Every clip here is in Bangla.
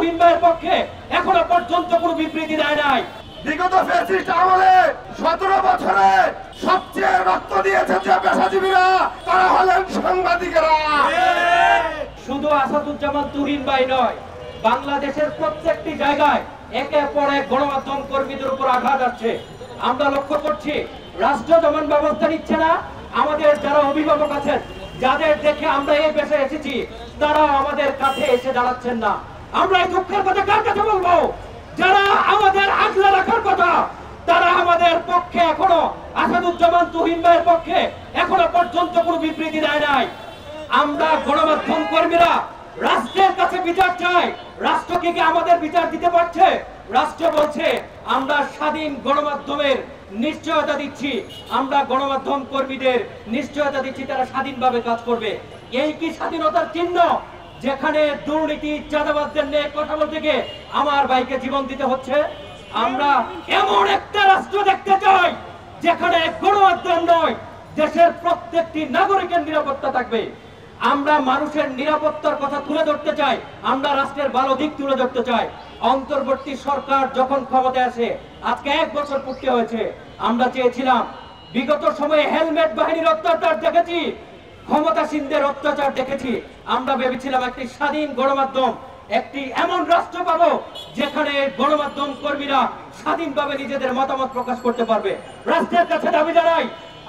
তুহিন ভাইয়ের পক্ষে এখনো পর্যন্ত কোনো বিবৃতি দেয় নাই। বিগত ফ্যাসিস্ট আমলে 17 বছরে সবচেয়ে রক্ত দিয়েছে যে পেশাজীবীরা তারা হলেন সাংবাদিকেরা। শুধু আসাদুজ্জামান তুহিন ভাই নয়, বাংলাদেশের প্রত্যেকটি জায়গায় একের পর এক গণমাধ্যম কর্মীদের উপর আঘাত আসছে। আমরা লক্ষ্য করছি রাষ্ট্র যেমন ব্যবস্থা নিচ্ছে না, আমাদের যারা অভিভাবক আছেন, যাদের দেখে আমরা এই দেশে এসেছি, তারাও আমাদের কাছে এসে দাঁড়াচ্ছেন না। আমরা এই দুঃখের কথা কার কাছে বলবো? যারা আমাদের আগলে রাখার কথা, তারা আমাদের পক্ষে এখনো আসাদুজ্জামান তুহিন ভাইয়ের পক্ষে এখনো পর্যন্ত কোনো বিবৃতি দেয় নাই। আমরা গণমাধ্যম কর্মীরা রাষ্ট্রের কাছে বিচার চাই। রাষ্ট্র কি আমাদের বিচার দিতে পারছে? রাষ্ট্র বলছে আমরা স্বাধীন গণমাধ্যমের নিশ্চয়তা দিচ্ছি, আমরা গণমাধ্যম কর্মীদের নিশ্চয়তা দিচ্ছি তারা স্বাধীনভাবে কাজ করবে। এই কি স্বাধীনতার চিহ্ন? যেখানে দুর্নীতি চাঁদাবাজদের নিয়ে কথা বলতে গিয়ে আমার ভাইকে জীবন দিতে হচ্ছে। আমরা এমন একটা রাষ্ট্র দেখতে চাই যেখানে গণমাধ্যম নয়, দেশের প্রত্যেকটি নাগরিকের নিরাপত্তা থাকবে। আমরা মানুষের নিরাপত্তার কথা তুলে ধরতে চাই, আমরা রাষ্ট্রের ভালো দিক তুলে ধরতে চাই। অন্তর্বর্তী সরকার যখন ক্ষমতায় আসে, আজকে 1 বছর পূর্তি হয়েছে, আমরা চেয়েছিলাম, বিগত সময়ে হেলমেট বাহিনীর অত্যাচার দেখেছি, ক্ষমতাসীনদের অত্যাচার দেখেছি, আমরা ভেবেছিলাম একটি স্বাধীন গণমাধ্যম, একটি এমন রাষ্ট্র পাবো যেখানে গণমাধ্যম কর্মীরা স্বাধীনভাবে নিজেদের মতামত প্রকাশ করতে পারবে। রাষ্ট্রের কাছে দাবি জানাই,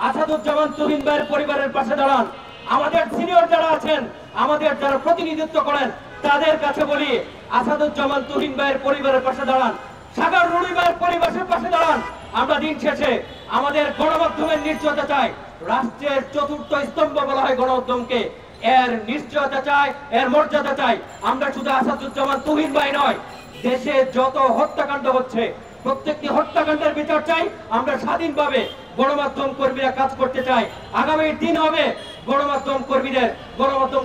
আসাদুজ্জামান তুহিন ভাইয়ের পরিবারের পাশে দাঁড়ান। আমাদের সিনিয়র যারা আছেন, আমাদের যারা প্রতিনিধিত্ব করেন, তাদের কাছে বলি আসাদুজ্জামান তুহিন ভাইয়ের পরিবারের পাশে দাঁড়ান, সাগর রুনি ভাইয়ের পরিবারের পাশে দাঁড়ান। আমরা দিন শেষে আমাদের গণমাধ্যমের নিশ্চয়তা চাই। রাষ্ট্রের চতুর্থ স্তম্ভ বলা হয় গণমাধ্যমকে, এর নিশ্চয়তা চাই, এর মর্যাদা চাই। আমরা শুধু আসাদুজ্জামান তুহিন ভাই নয়, দেশে যত হত্যাকাণ্ড হচ্ছে প্রত্যেকটি হত্যাকাণ্ডের বিচার চাই। আমরা স্বাধীনভাবে গণমাধ্যম কর্মীরা কাজ করতে চাই। আগামী দিন হবে গণমাধ্যম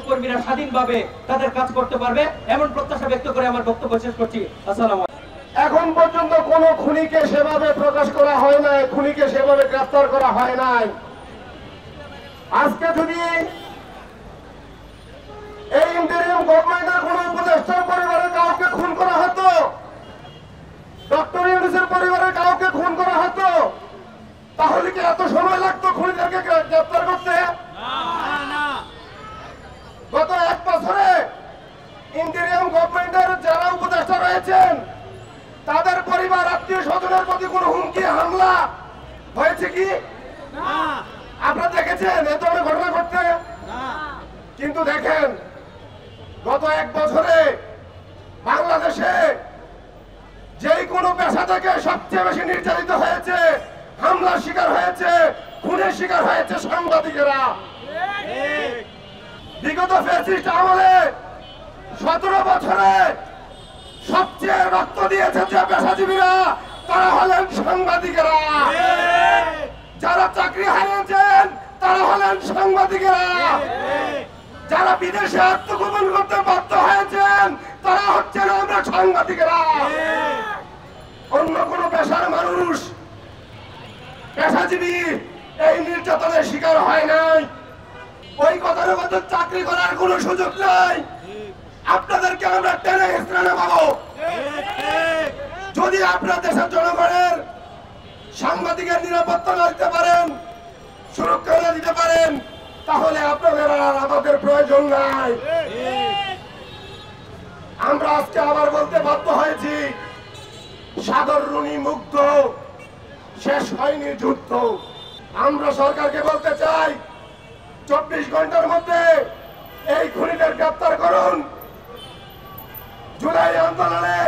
কর্মীরা স্বাধীনভাবে তাদের কাজ করতে পারবে, এমন প্রত্যাশা ব্যক্ত করে আমার বক্তব্য শেষ করছি। আসসালামু আলাইকুম। এখন পর্যন্ত কোনো খুনিকে সেভাবে প্রকাশ করা হয় নাই, খুনিকে সেভাবে গ্রেফতার করা হয় নাই। আজকে যদি এই ইন্টারিয়াম গভর্নমেন্টের কোন উপদেষ্টার পরিবারের কাউকে খুন করা হতো, ডক্টর ইউনূসের পরিবারের কাউকে খুন করা হতো, তাহলে কি এত সময় লাগতো খুনিদেরকে গ্রেফতার করতে? গত 1 বছরে ইন্টারিয়াম গভর্নমেন্টের যারা উপদেষ্টা রয়েছেন, তাদের পরিবার আত্মীয় স্বজনের প্রতি কোন হুমকি হামলা হয়েছে কি? আপনারা দেখেছেন এ ধরনের ঘটনা ঘটতে? কিন্তু দেখেন, গত 1 বছরে বাংলাদেশে যেই কোনো পেশা থেকে সবচেয়ে বেশি নির্যাতিত হয়েছে, হামলার শিকার হয়েছে, খুনের শিকার হয়েছে সাংবাদিকেরা। বিগত ফ্যাসিস্ট আমলে 17 বছরে সবচেয়ে রক্ত দিয়েছে যে পেশাজীবীরা তারা হলেন সাংবাদিকেরা। যারা চাকরি হারিয়েছেন তারা হলেন সাংবাদিকেরা। যারা বিদেশে আত্মগোপন করতে বাধ্য হয়েছেন তারা হচ্ছেন আমরা সাংবাদিকেরা। অন্য কোন পেশার মানুষ, পেশাজীবী এই নির্যাতনের শিকার হয় নাই। ওই কথার মধ্যে চাকরি করার কোন সুযোগ নাই। আপনাদেরকে আমরা টেনে হেসড়ে নেবো। যদি আপনার দেশের জনগণের সাংবাদিকের নিরাপত্তা না দিতে পারেন, সুরক্ষা না দিতে পারেন, তাহলে আপনাদের আর আমাদের প্রয়োজন নাই। আমরা আজকে আবার বলতে বাধ্য হয়েছি, সাগর রুনি মুগ্ধ, শেষ হয়নি যুদ্ধ। আমরা সরকারকে বলতে চাই, 24 ঘন্টার মধ্যে এই খুনিদের গ্রেফতার করুন। জুলাই আন্দোলনে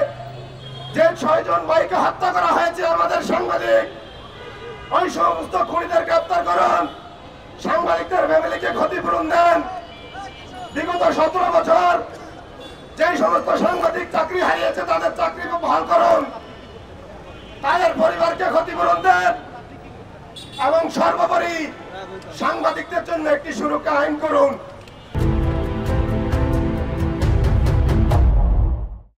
যে 6 জন ভাইকে হত্যা করা হয়েছে আমাদের সাংবাদিক, ওই সমস্ত খুনিদের গ্রেফতার করুন। সাংবাদিকদের ফ্যামিলিকে ক্ষতিপূরণ দেন। বিগত 17 বছর যে সমস্ত সাংবাদিক চাকরি হারিয়েছে তাদের চাকরি বহাল করুন, তাদের পরিবারকে ক্ষতিপূরণ দেন এবং সর্বোপরি সাংবাদিকদের জন্য একটি সুরক্ষা আইন করুন।